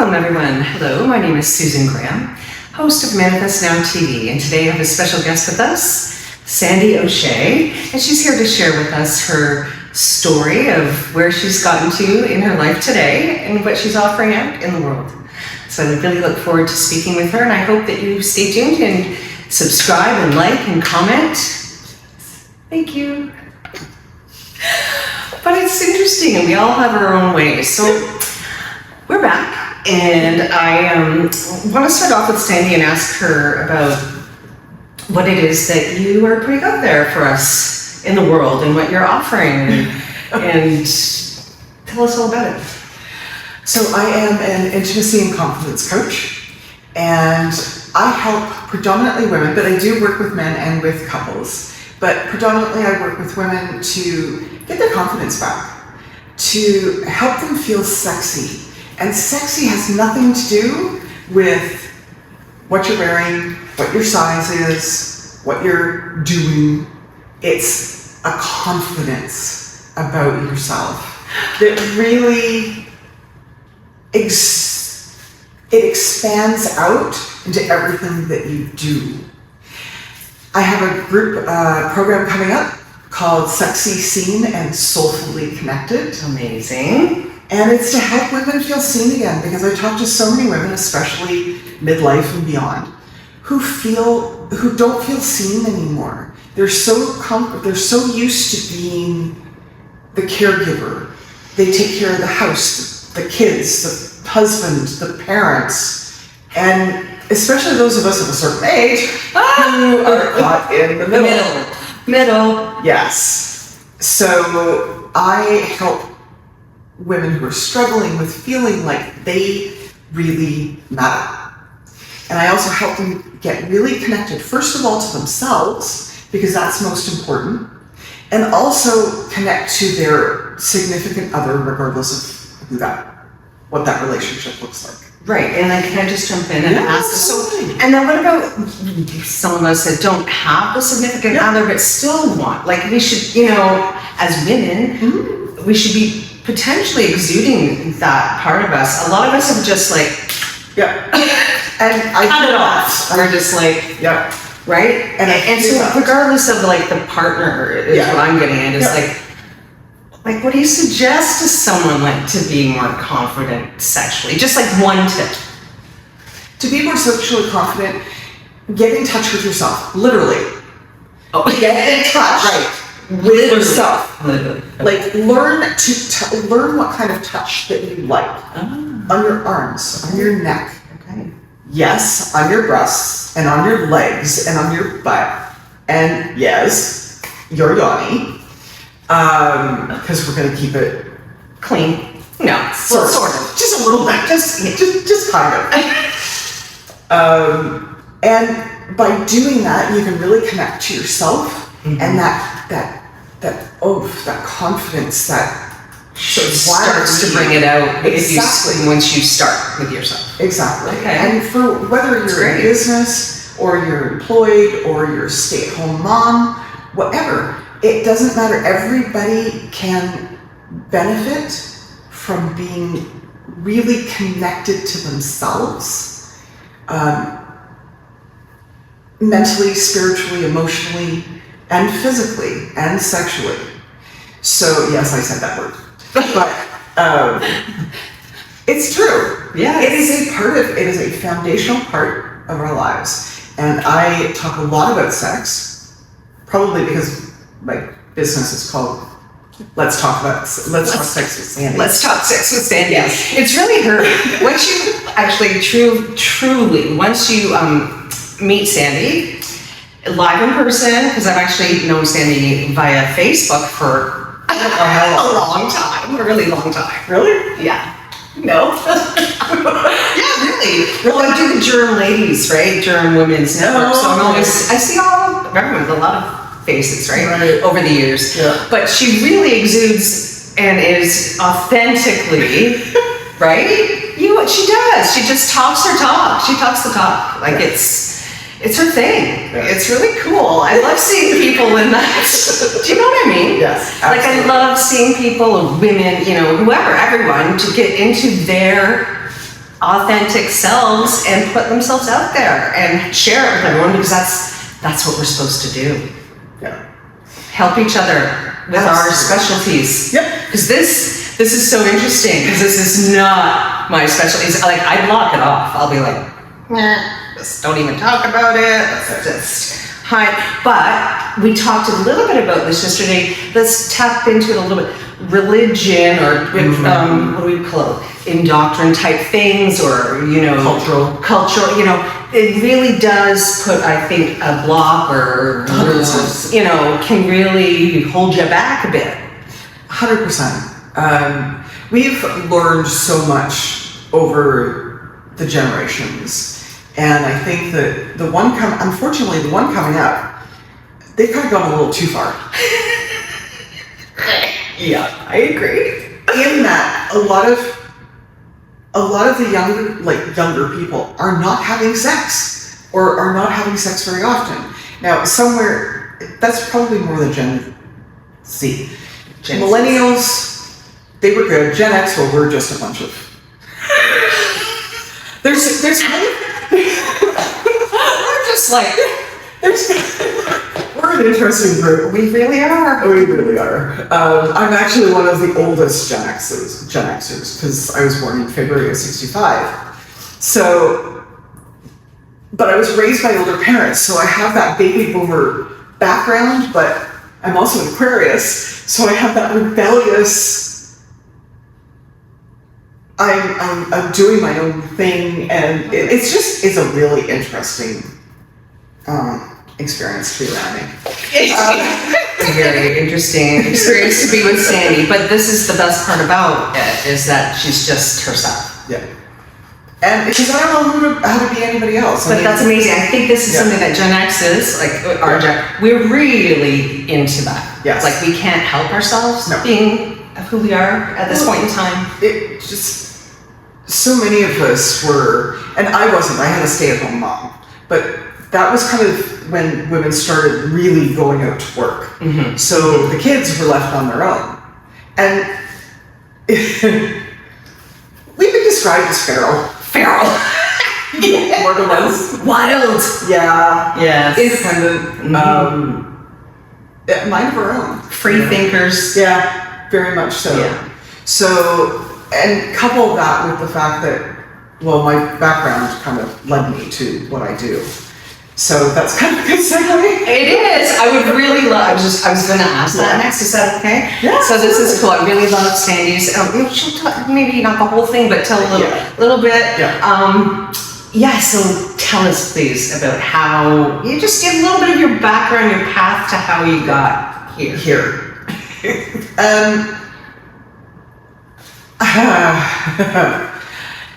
Welcome, everyone. Hello, my name is Susan Graham, host of Manifest Now TV, and today I have a special guest with us, Sandy O'Shea, and she's here to share with us her story of where she's gotten to in her life today and what she's offering out in the world. So I really look forward to speaking with her, and I hope that you stay tuned and subscribe and like and comment. Thank you. But it's interesting, and we all have our own ways. So we're back, and I want to start off with Sandy and ask her about what it is that you are putting out there for us in the world and what you're offering, and tell us all about it. So I am an intimacy and confidence coach, and I help predominantly women, but I do work with men and with couples. But predominantly I work with women to get their confidence back, to help them feel sexy. And sexy has nothing to do with what you're wearing, what your size is, what you're doing. It's a confidence about yourself that really it expands out into everything that you do. I have a group program coming up called Sexy Seen and Soulfully Connected. Amazing. And it's to help women feel seen again, because I talk to so many women, especially midlife and beyond, who don't feel seen anymore. They're so used to being the caregiver. They take care of the house, the kids, the husband, the parents, and especially those of us of a certain age who are caught in the middle. Yes. So I help women who are struggling with feeling like they really matter. And I also help them get really connected, first of all, to themselves, because that's most important, and also connect to their significant other, regardless of what that relationship looks like. Right, and then can I just jump in and ask? So, and then what about some of us that don't have a significant other but still want? Like, we should, as women, we should be potentially exuding that part of us. A lot of us have just and I cut it off. We're just right? And so regardless of the partner is what I'm getting at, is like, what do you suggest to someone to be more confident sexually? Just one tip. To be more sexually confident, get in touch with yourself, literally. Oh, get in touch with yourself. Literally. Learn what kind of touch that you like on your arms, on your neck. Okay. Yes, on your breasts and on your legs and on your butt, and yes, your yoni. Because we're going to keep it clean. No, sort of. Just a little bit. Just kind of. And by doing that, you can really connect to yourself, and that confidence, that starts to bring it out. Exactly. Once you start with yourself. Exactly. Okay. And for whether you're in business or you're employed or you're a stay-at-home mom, whatever. It doesn't matter. Everybody can benefit from being really connected to themselves, mentally, spiritually, emotionally, and physically, and sexually. So, yes, I said that word. But it's true. Yeah. It is a foundational part of our lives. And I talk a lot about sex, probably because my business is called Let's Talk Sex with Sandy. Let's Talk Sex with Sandy. Yes. It's really her. Once you actually truly, once you meet Sandy live in person, because I've actually known Sandy via Facebook for a long time, a really long time. Really? Yeah. No. Yeah, really. Well, I do the Durham Ladies, right? Durham Women's Network. So I see everyone, a lot of faces, right? Over the years. Yeah. But she really exudes and is authentically, right? She does. She just talks her talk. She talks the talk. It's her thing. Yeah. It's really cool. I love seeing people in that. Do you know what I mean? Yes. Absolutely. I love seeing people, women, whoever, everyone, to get into their authentic selves and put themselves out there and share it with everyone, because that's what we're supposed to do. Yeah. Help each other with our specialties. Yep. Because this is so interesting, because this is not my specialty. It's like, I block it off. I'll be like, just don't even talk about it. Let's just hide. But we talked a little bit about this yesterday. Let's tap into it a little bit. Religion, or what do we call it? Indoctrine type things, or cultural. It really does put, I think, a block, or can really hold you back a bit. 100%. We've learned so much over the generations, and I think that unfortunately, the one coming up, they've kind of gone a little too far. Yeah, I agree. In that a lot of the younger people are not having sex, or are not having sex very often. Now, somewhere that's probably more than Gen Z. Millennials, they were good. Gen X, well, we're just a bunch of. We're just like we're an interesting group. We really are. We really are. I'm actually one of the oldest Gen Xers, because I was born in February of '65. So, but I was raised by older parents, so I have that baby boomer background, but I'm also an Aquarius, so I have that rebellious. I'm doing my own thing, and it's a really interesting experience to be around me. A very interesting experience to be with Sandy, but this is the best part about it, is that she's just herself. Yeah. And because I don't know how to be anybody else. But that's amazing. I think this is something that Gen X is, like our Gen, we're really into that. Yes. Like, we can't help ourselves being who we are at this point in time. It just, so many of us were, and I wasn't, I had a stay-at-home mom, but that was kind of when women started really going out to work. Mm-hmm. So the kids were left on their own. And we've been described as feral. More than once. Wild. Yeah. Yes. Independent. Mind of our own. Free thinkers. Yeah, very much so. Yeah. So, and couple that with the fact that, well, my background kind of led me to what I do. So that's kind of a good segue. It is. I would really love. I was going to ask that next. Is that okay? Yeah. So this is cool. I really love Sandy's. She'll talk, maybe not the whole thing, but tell a little bit. Yeah. So tell us, please, about how you just give a little bit of your background, your path to how you got here.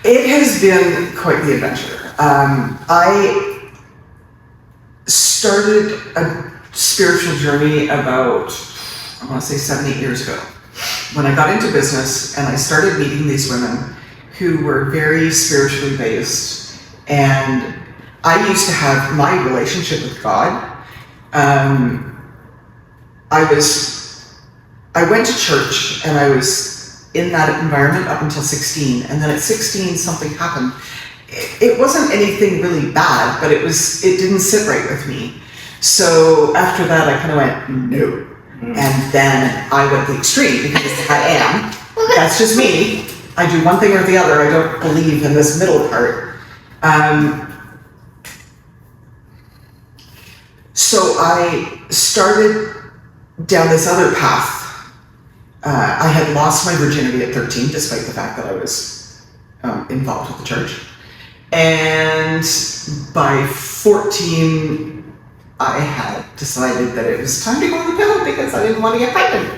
It has been quite the adventure. I started a spiritual journey about, I want to say 7-8 years ago, when I got into business and I started meeting these women who were very spiritually based, and I used to have my relationship with God. I went to church and I was in that environment up until 16, and then at 16 something happened. It wasn't anything really bad, but it didn't sit right with me. So after that, I kind of went, no. And then I went the extreme, because I am. That's just me. I do one thing or the other. I don't believe in this middle part. So I started down this other path. I had lost my virginity at 13, despite the fact that I was involved with the church. And by 14, I had decided that it was time to go on the pill, because I didn't want to get pregnant.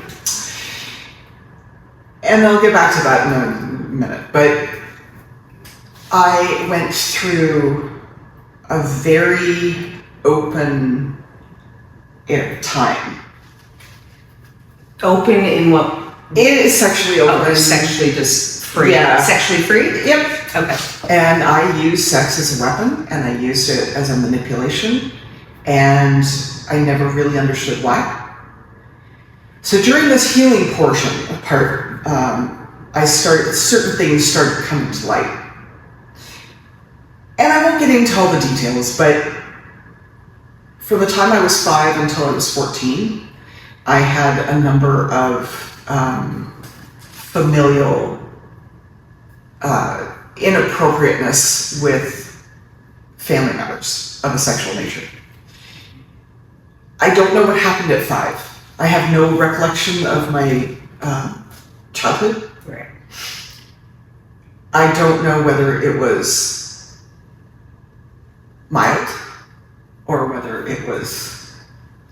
And I'll get back to that in a minute. But I went through a very open time. Open in what? It is sexually open. Oh, sexually just free. Yeah. Sexually free? Yep. Okay. And I used sex as a weapon, and I used it as a manipulation, and I never really understood why. So during this healing part, certain things started coming to light. And I won't get into all the details, but from the time I was 5 until I was 14, I had a number of familial inappropriateness with family members of a sexual nature. I don't know what happened at 5. I have no recollection of my childhood. Right. I don't know whether it was mild or whether it was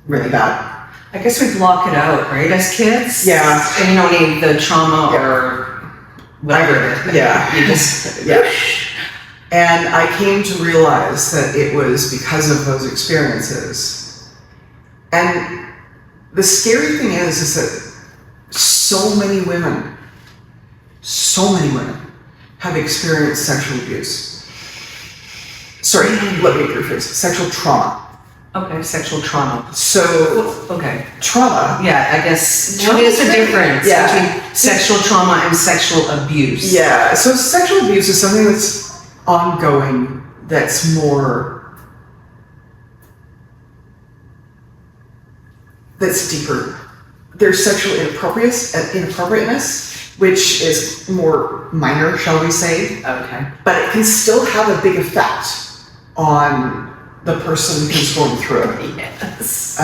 really bad. I guess we block it out, right, as kids? Yeah. And you don't need the trauma or whatever. Yeah. You just, Yeah. And I came to realize that it was because of those experiences. And the scary thing is that so many women have experienced sexual abuse. Sorry, let me rephrase. Sexual trauma. Okay, sexual trauma. So, Okay. trauma. Yeah, I guess what is the difference between sexual trauma and sexual abuse? Yeah, so sexual abuse is something that's ongoing, that's deeper. There's sexual inappropriateness, which is more minor, shall we say, Okay. but it can still have a big effect on the person who's going through it. Yes.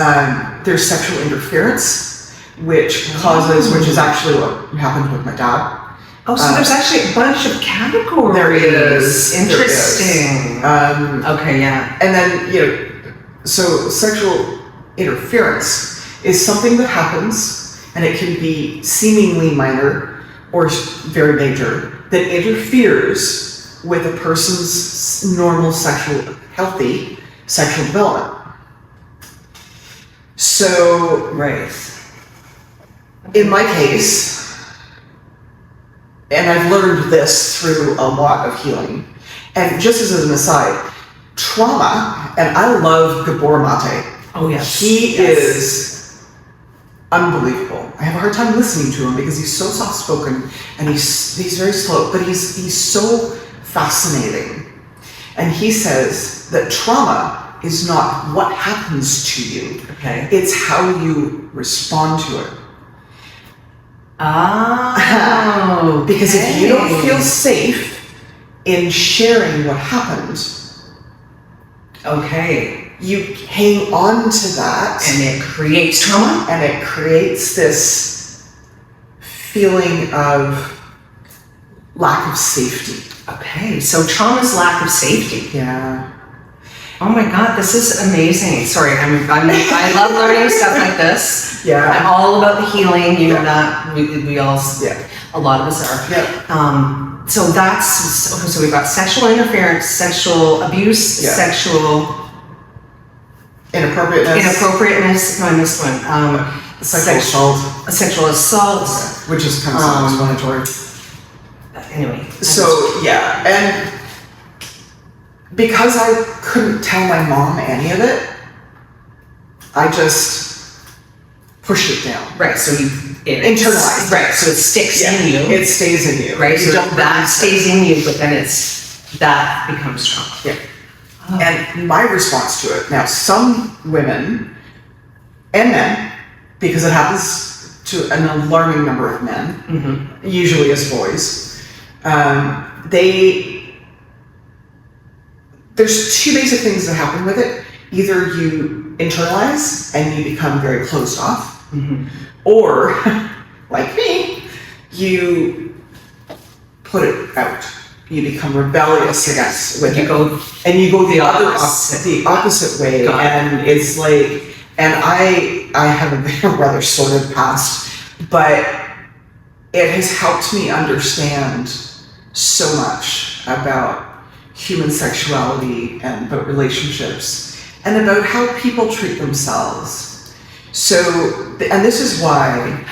There's sexual interference, which is actually what happened with my dad. Oh, so there's actually a bunch of categories. There is. Interesting. Okay, yeah. And then, so sexual interference is something that happens, and it can be seemingly minor or very major, that interferes with a person's normal healthy sexual development. So, Right. in my case, and I've learned this through a lot of healing, and just as an aside, trauma, and I love Gabor Mate. Oh, yes. He is unbelievable. I have a hard time listening to him because he's so soft-spoken and he's very slow, but he's so fascinating. And he says that trauma is not what happens to you. Okay. It's how you respond to it. Oh. Because if you don't feel safe in sharing what happened, okay. you hang on to that. And it creates trauma? And it creates this feeling of lack of safety. Okay, so trauma's lack of safety. Yeah. Oh my God, this is amazing. Sorry, I love learning stuff like this. Yeah. I'm all about the healing, you know that. We all, a lot of us are. Yeah. So so we've got sexual interference, sexual abuse, sexual inappropriateness. No, I missed one. Sexual assault. Which is kind of self-explanatory. Anyway. So, and because I couldn't tell my mom any of it, I just pushed it down. Right, so you internalized. Right, so it sticks in you. It stays in you. Right, You so don't that release stays in you, but then that becomes trauma. Yeah. Oh. And my response to it, now some women and men, because it happens to an alarming number of men, usually as boys, there's two basic things that happen with it. Either you internalize and you become very closed off, or, like me, you put it out. You become rebellious against with it. And you go the opposite way. And it's like, and I have a rather sordid past, but it has helped me understand so much about human sexuality and about relationships and about how people treat themselves. So, and this is why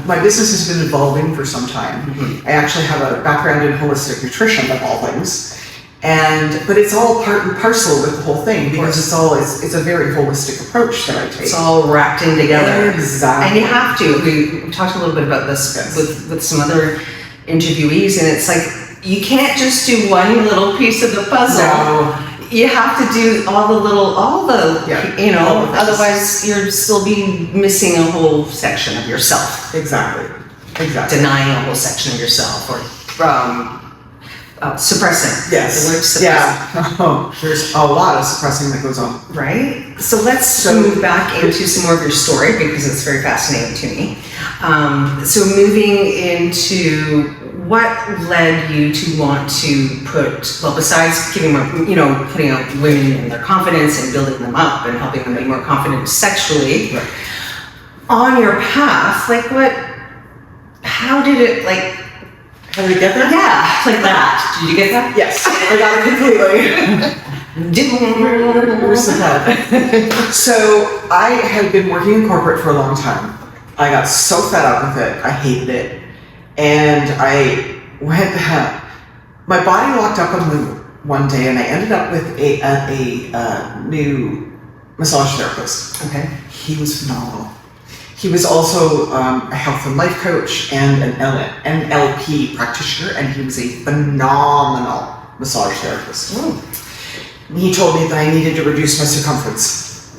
my business has been evolving for some time. I actually have a background in holistic nutrition, of all things, but it's all part and parcel with the whole thing because it's a very holistic approach that I take. It's all wrapped in together. Exactly. And you have to. We talked a little bit about this with some other interviewees, and it's like you can't just do one little piece of the puzzle. No. You have to do all the, Yeah, you know, all the pieces. otherwise you're still be missing a whole section of yourself, Exactly. Exactly. denying a whole section of yourself, or suppressing. Yes. The word suppressing. Yeah. Oh, there's a lot of suppressing that goes on. Right? So let's So- move back into some more of your story because it's very fascinating to me. So moving into what led you to want to put, well, besides giving more, you know, putting out women in their confidence and building them up and helping them be more confident sexually, Right. on your path, like how did it, like, How did we get there? yeah, like that. Did you get that? Yes, I got it completely. Where's the head? So I had been working in corporate for a long time. I got so fed up with it. I hated it. And I went, my body locked up on me one day and I ended up with a new massage therapist. Okay. He was phenomenal. He was also a health and life coach and an NLP practitioner, and he was a phenomenal massage therapist. He told me that I needed to reduce my circumference.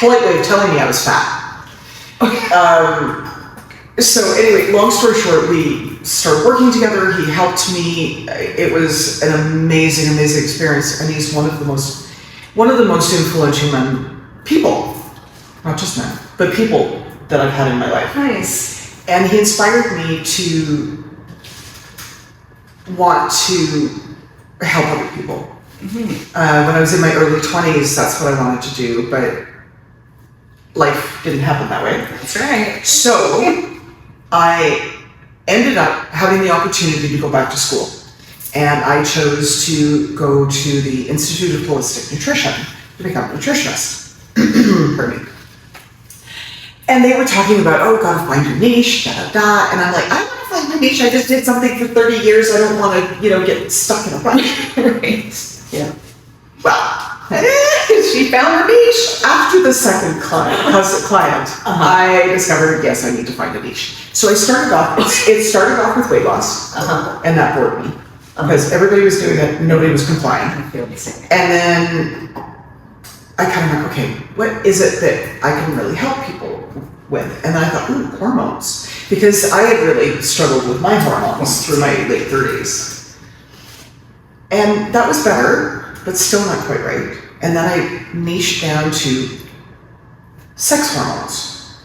Polite way of telling me I was fat. So anyway, long story short, we started working together. He helped me. It was an amazing, amazing experience, and he's one of the most influential people, not just men, but people that I've had in my life. Nice. And he inspired me to want to help other people. When I was in my early 20s, that's what I wanted to do, but life didn't happen that way. That's right. So I ended up having the opportunity to go back to school. And I chose to go to the Institute of Holistic Nutrition to become a nutritionist. Pardon me. And they were talking about, oh, gotta find your niche, da da da. And I'm like, I want to find my niche. I just did something for 30 years. I don't want to, get stuck in a rut. Right. Yeah. Well, She found her niche. after the second client, I discovered, yes, I need to find a niche. So I started off, it started off with weight loss, and that bored me. Because everybody was doing it, nobody was complying. I feel the same. And then I kind of went, okay, what is it that I can really help people with? And then I thought, ooh, hormones. Because I had really struggled with my hormones through my late 30s. And that was better, but still not quite right. And then I niched down to sex hormones.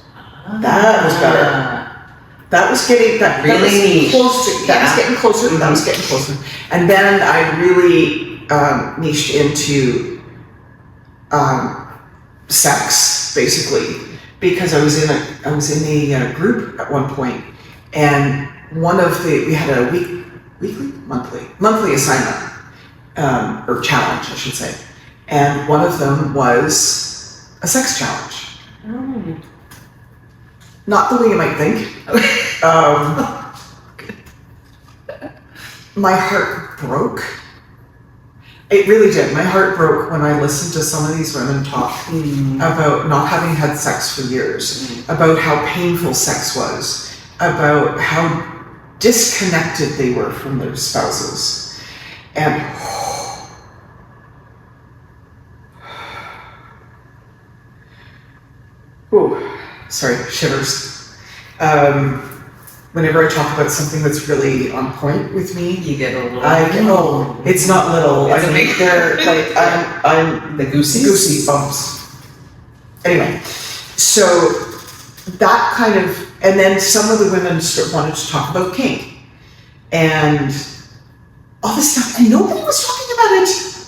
That was better. That was getting that Really was niche. close to, that was getting closer. That was getting closer. And then I really niched into sex, basically, because I was in a group at one point, and we had a monthly assignment or challenge, I should say, and one of them was a sex challenge. Oh. Not the way you might think. My heart broke. It really did. My heart broke when I listened to some of these women talk about not having had sex for years, about how painful sex was, about how disconnected they were from their spouses. And sorry, shivers. Whenever I talk about something that's really on point with me, You get a little. it's not little. It's I a mean, big- they're like, I'm The goosies? goosey bumps. Anyway, so that kind of, and then some of the women wanted to talk about kink and all this stuff, and nobody was talking about it.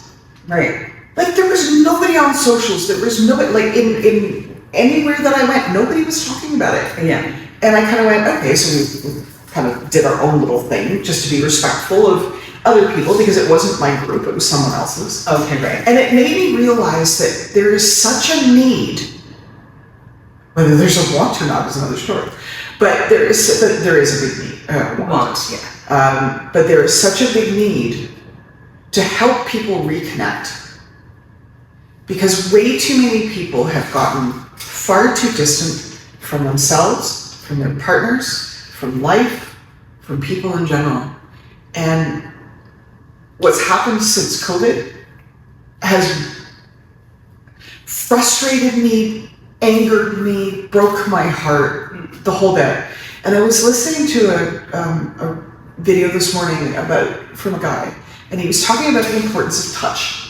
Right. Like there was nobody on socials. There was nobody like in anywhere that I went. Nobody was talking about it. Yeah. And I kind of went, okay, so we kind of did our own little thing just to be respectful of other people because it wasn't my group, it was someone else's. Okay, right. And it made me realize that there is such a need, whether there's a want or not is another story, but there is a big need. Want, yeah. But there is such a big need to help people reconnect because way too many people have gotten far too distant from themselves, from their partners, from life, from people in general. And what's happened since COVID has frustrated me, angered me, broke my heart, the whole bit. And I was listening to a video this morning from a guy, and he was talking about the importance of touch.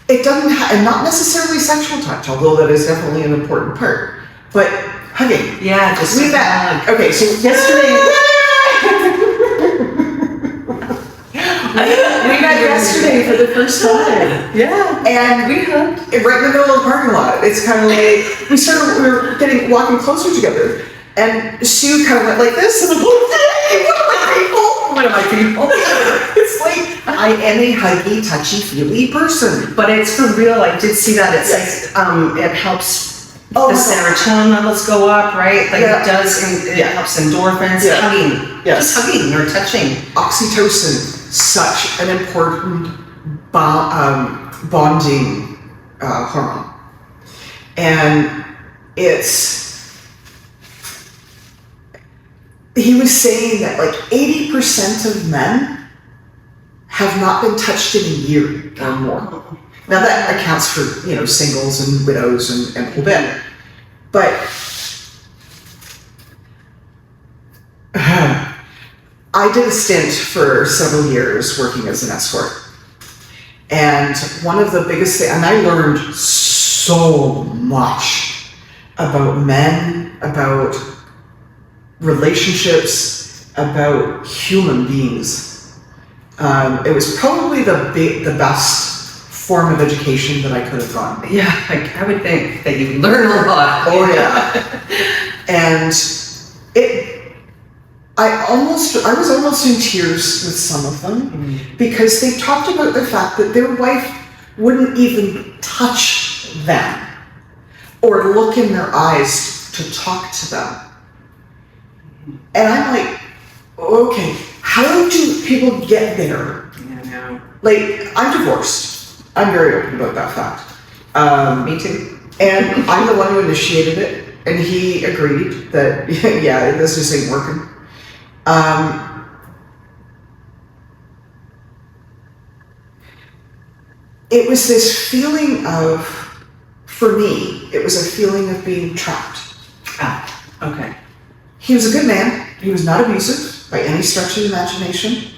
It doesn't, and not necessarily sexual touch, although that is definitely an important part, but hugging. Yeah, just We met. Okay, so yesterday. We met yesterday for the first time. Yeah. And We hugged. right in the middle of the parking lot. It's kind of like we were walking closer together, and Sue kind of went like this, and I'm like, hey, what am I people? What am I people? It's like I am a huggy, touchy, feely person. But it's for real. I did see that. It's like it helps the serotonin levels go up, right? Like it does. It helps endorphins. Yeah. Hugging, Yes. just hugging or touching. Oxytocin, such an important bonding hormone, and he was saying that like 80% of men have not been touched in a year or more. Now that accounts for, singles and widows and a whole bit. But I did a stint for several years working as an escort. And one of the biggest things, and I learned so much about men, about relationships, about human beings. It was probably the best form of education that I could have gone. Yeah, I would think that you learn a lot. Oh yeah. And I was almost in tears with some of them because they talked about the fact that their wife wouldn't even touch them or look in their eyes to talk to them. And I'm like, okay, how do people get there? Yeah, no. Like, I'm divorced. I'm very open about that fact. Me too. And I'm the one who initiated it, and he agreed that, yeah, this just ain't working. It was this feeling of, for me, it was a feeling of being trapped. Ah, okay. He was a good man. He was not abusive by any stretch of the imagination.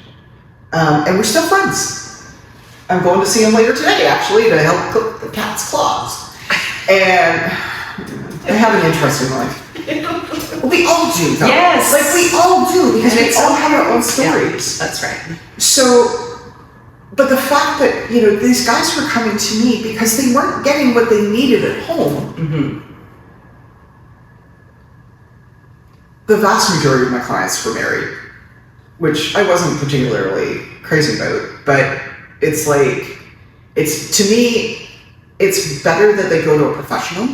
And we're still friends. I'm going to see him later today, actually, to help cook the cat's claws. And I have an interesting life. We all do, though. Yes. Like, we all do, because And we it's all have our own Yeah, stories. that's right. So, but the fact that, these guys were coming to me because they weren't getting what they needed at home. Mm-hmm. The vast majority of my clients were married, which I wasn't particularly crazy about, but it's like, to me, it's better that they go to a professional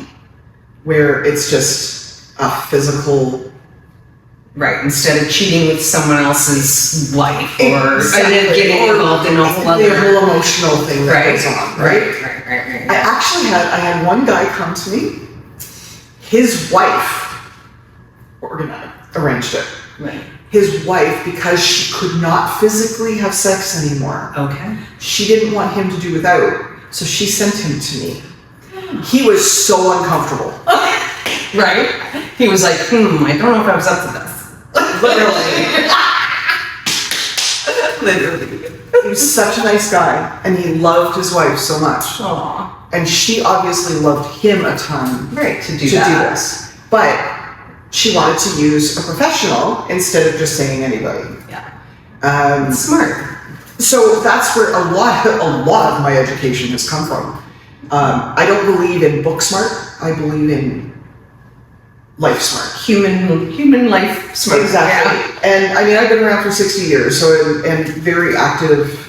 where it's just a physical. Right, instead of cheating with someone else's wife or Exactly. getting involved in a whole other. The whole emotional thing that goes on, right? Right. I had one guy come to me, his wife arranged it. Right. His wife, because she could not physically have sex anymore, Okay. she didn't want him to do without, so she sent him to me. He was so uncomfortable. Right? He was like, I don't know if I was up to this. Literally. He was such a nice guy, and he loved his wife so much. Aww. And she obviously loved him a ton Right, to do to do that. this. But she wanted to use a professional instead of just saying anybody. Yeah. Smart. So that's where a lot of my education has come from. I don't believe in book smart. I believe in life smart. Human life smart. Exactly. Yeah. And I mean, I've been around for 60 years, so I'm very active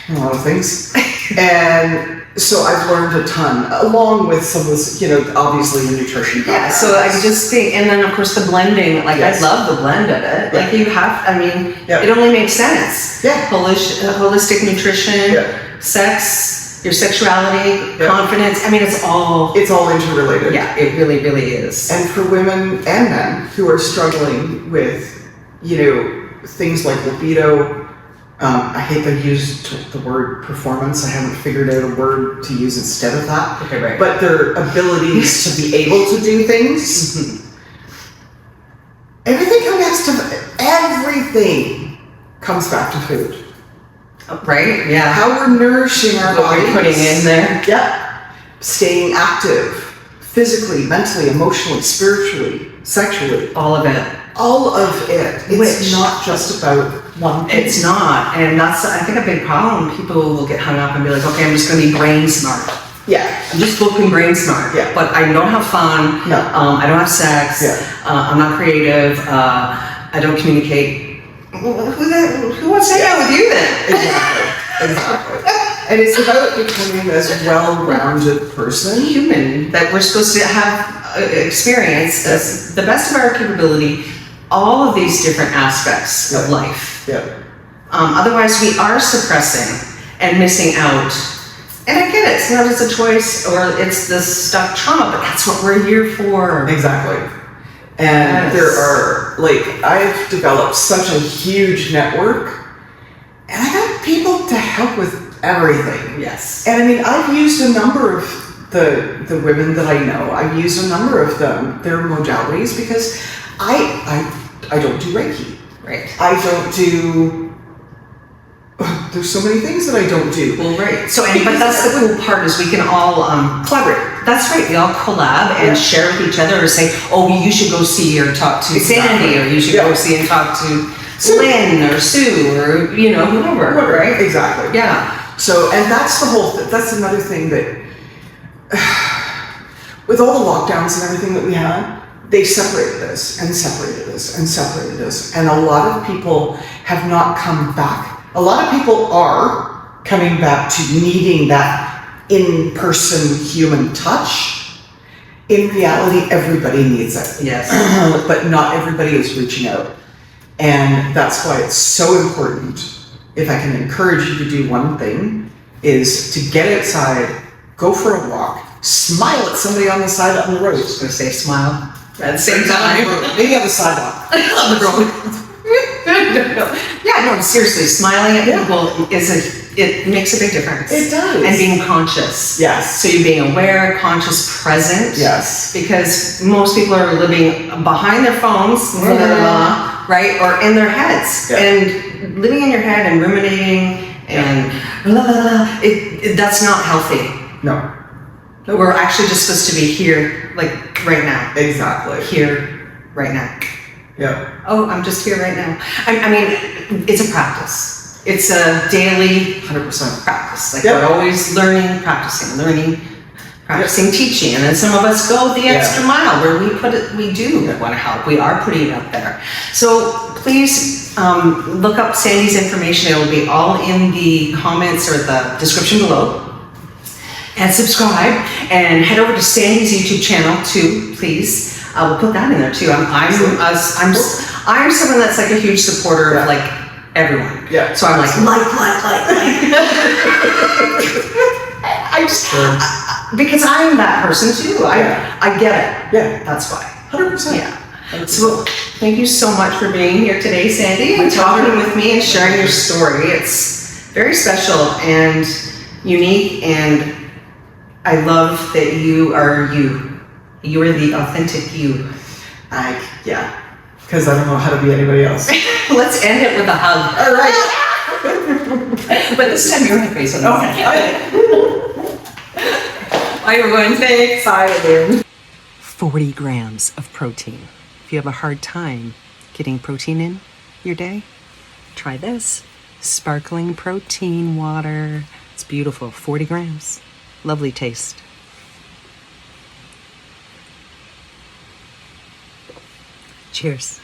in a lot of things. And so I've learned a ton, along with some of this, obviously the nutrition. Yeah, so I just think, and then of course the blending, like Yes. I love the blend of it. Yeah. Like you have, Yeah. it only makes sense. Yeah. Holistic nutrition, Yeah. sex, your sexuality, Yeah. confidence. It's all, It's all interrelated. yeah, it really, really is. And for women and men who are struggling with things like libido. I hate to use the word performance. I haven't figured out a word to use instead of that. Okay, right. But their abilities to be able to do things. Everything comes back to food. Right? Yeah. How we're nourishing our What we're bodies. putting in there. Yep. Staying active, physically, mentally, emotionally, spiritually, sexually. All of it. All of it. It's Which- not just about one thing. It's not, and that's, I think, a big problem. People will get hung up and be like, okay, I'm just going to be brain smart. Yeah. I'm just looking brain smart. Yeah. But I don't have fun. No. I don't have sex. Yeah. I'm not creative. I don't communicate. Who wants to hang out with you then? Exactly. And it's about becoming this well-rounded person. Human that we're supposed to have experience as the best of our capability, all of these different aspects of Yeah. life. Yeah. Otherwise, we are suppressing and missing out. And I get it, it's not as a choice or it's the stuck trauma, but that's what we're here for. Exactly. And Yes. there are, I've developed such a huge network, and I got people to help with everything. Yes. And I mean, I've used a number of the women that I know. I've used a number of their modalities because I don't do Reiki. Right. I don't do. There's so many things that I don't do. Well, right. So, but that's the cool part is we can all collaborate. That's right. We all collab and Yeah. share with each other or say, oh, you should go see or talk to Exactly. Sandy, or you should Yeah. go see and talk to Sue. Lynn or Sue or, whoever, right? Exactly. Yeah. So, and that's the whole. That's another thing that, with all the lockdowns and everything that we had, they separated us and separated us and separated us, and a lot of people have not come back. A lot of people are coming back to needing that in-person human touch. In reality, everybody needs it. Yes. But not everybody is reaching out. And that's why it's so important, if I can encourage you to do one thing, is to get outside, go for a walk, smile at somebody on the side on the road. I was going to say smile at the same time. Maybe on the sidewalk. On the road. Yeah, no, seriously, smiling at people it makes a big difference. It does. And being conscious. Yes. So you're being aware, conscious, present. Yes. Because most people are living behind their phones, right, or in their heads, Yeah. and living in your head and ruminating and that's not healthy. No. We're actually just supposed to be here, like right now. Exactly. Here, right now. Yeah. Oh, I'm just here right now. I mean, it's a practice. It's a daily 100%. practice. Like Yep. we're always learning, practicing, teaching. And then some of us go the extra mile where we do want to help. We are putting it out there. So please look up Sandy's information. It will be all in the comments or the description below. And subscribe and head over to Sandy's YouTube channel too, please. We'll put that in there too. I'm someone that's like a huge supporter of like everyone. Yeah. So I'm like. I just because I'm that person too. I get it. Yeah. That's why. 100%. Yeah. So thank you so much for being here today, Sandy, and talking with me and sharing your story. It's very special and unique, and I love that you are you. You are the authentic you. Because I don't know how to be anybody else. Let's end it with a hug. All right. But this time you're in the face with me. Okay. Bye, everyone. Thanks. Bye, everyone. 40 grams of protein. If you have a hard time getting protein in your day, try this. Sparkling protein water. It's beautiful. 40 grams. Lovely taste. Cheers.